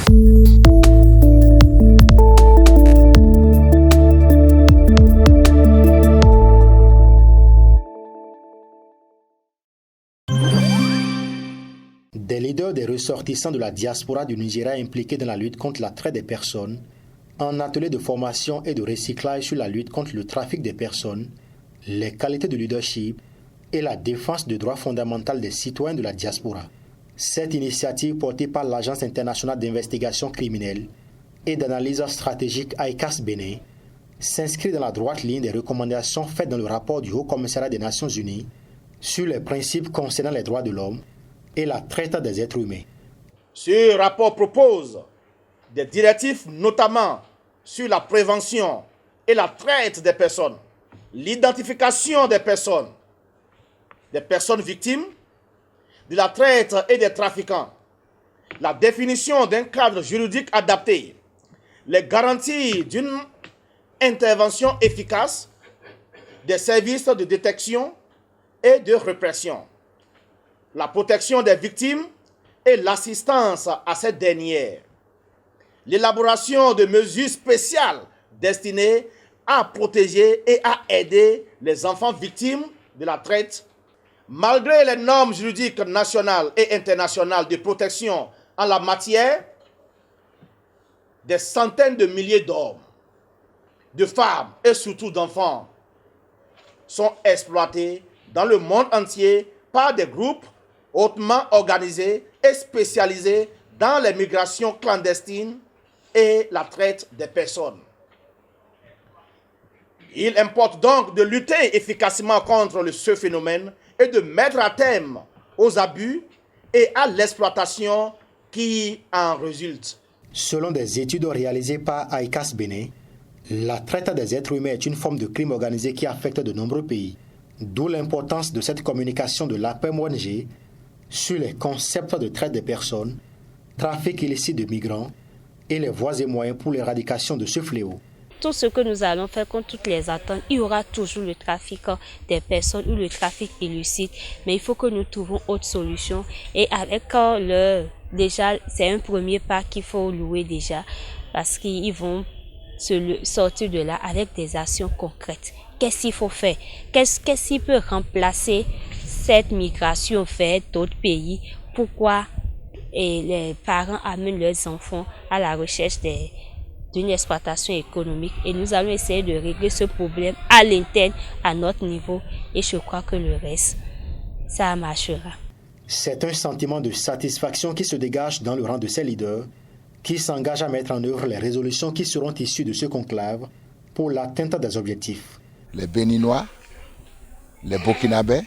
Des leaders des ressortissants de la diaspora du Nigeria impliqués dans la lutte contre la traite des personnes, un atelier de formation et de recyclage sur la lutte contre le trafic des personnes, les qualités de leadership et la défense des droits fondamentaux des citoyens de la diaspora. Cette initiative portée par l'Agence internationale d'investigation criminelle et d'analyse stratégique ICAS Bénin s'inscrit dans la droite ligne des recommandations faites dans le rapport du Haut-Commissariat des Nations Unies sur les principes concernant les droits de l'homme et la traite des êtres humains. Ce rapport propose des directives notamment sur la prévention et la traite des personnes, l'identification des personnes victimes, de la traite et des trafiquants, la définition d'un cadre juridique adapté, les garanties d'une intervention efficace, des services de détection et de répression, la protection des victimes et l'assistance à ces dernières, l'élaboration de mesures spéciales destinées à protéger et à aider les enfants victimes de la traite. Malgré les normes juridiques nationales et internationales de protection en la matière, des centaines de milliers d'hommes, de femmes et surtout d'enfants sont exploités dans le monde entier par des groupes hautement organisés et spécialisés dans les migrations clandestines et la traite des personnes. Il importe donc de lutter efficacement contre ce phénomène et de mettre à terme aux abus et à l'exploitation qui en résulte. Selon des études réalisées par ICAS Bénin, la traite des êtres humains est une forme de crime organisé qui affecte de nombreux pays, d'où l'importance de cette communication de l'APM-ONG sur les concepts de traite des personnes, trafic illicite de migrants et les voies et moyens pour l'éradication de ce fléau. Tout ce que nous allons faire contre toutes les attentes, il y aura toujours le trafic des personnes ou le trafic illicite, mais il faut que nous trouvons autre solution. Et avec déjà, c'est un premier pas qu'il faut louer déjà, parce qu'ils vont sortir de là avec des actions concrètes. Qu'est-ce qu'il faut faire? Qu'est-ce qui peut remplacer cette migration vers d'autres pays? Pourquoi les parents amènent leurs enfants à la recherche d'une exploitation économique? Et nous allons essayer de régler ce problème à l'interne, à notre niveau. Et je crois que le reste, ça marchera. C'est un sentiment de satisfaction qui se dégage dans le rang de ces leaders qui s'engagent à mettre en œuvre les résolutions qui seront issues de ce conclave pour l'atteinte des objectifs. Les Béninois, les Burkinabés,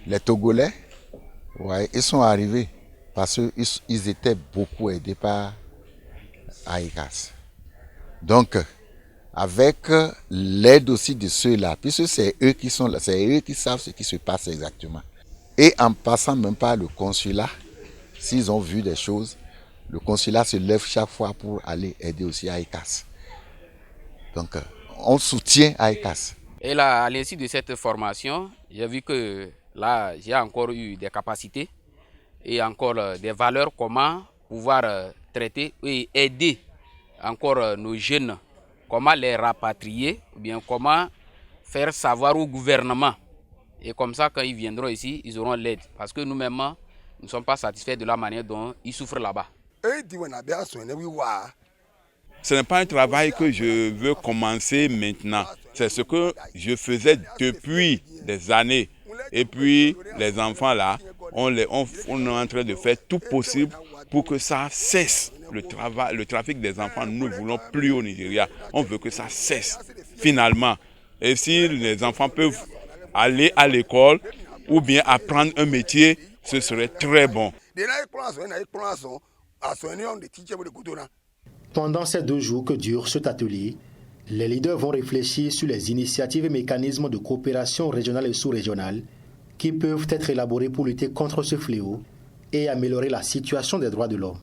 les Togolais, ils sont arrivés parce qu'ils étaient beaucoup aidés par ICAS. Donc, avec l'aide aussi de ceux-là, puisque c'est eux qui sont là, c'est eux qui savent ce qui se passe exactement. Et en passant même par le consulat, s'ils ont vu des choses, le consulat se lève chaque fois pour aller aider aussi ICAS. Donc, on soutient ICAS. Et là, à l'issue de cette formation, j'ai vu que là, j'ai encore eu des capacités et encore des valeurs, comment pouvoir traiter et aider encore nos jeunes, comment les rapatrier, ou bien comment faire savoir au gouvernement. Et comme ça, quand ils viendront ici, ils auront l'aide. Parce que nous-mêmes, nous ne sommes pas satisfaits de la manière dont ils souffrent là-bas. Ce n'est pas un travail que je veux commencer maintenant. C'est ce que je faisais depuis des années. Et puis, les enfants là, on est en train de faire tout possible pour que ça cesse. Le trafic des enfants, nous ne voulons plus au Nigeria. On veut que ça cesse, finalement. Et si les enfants peuvent aller à l'école ou bien apprendre un métier, ce serait très bon. Pendant ces 2 jours que dure cet atelier, les leaders vont réfléchir sur les initiatives et mécanismes de coopération régionale et sous-régionale qui peuvent être élaborés pour lutter contre ce fléau et améliorer la situation des droits de l'homme.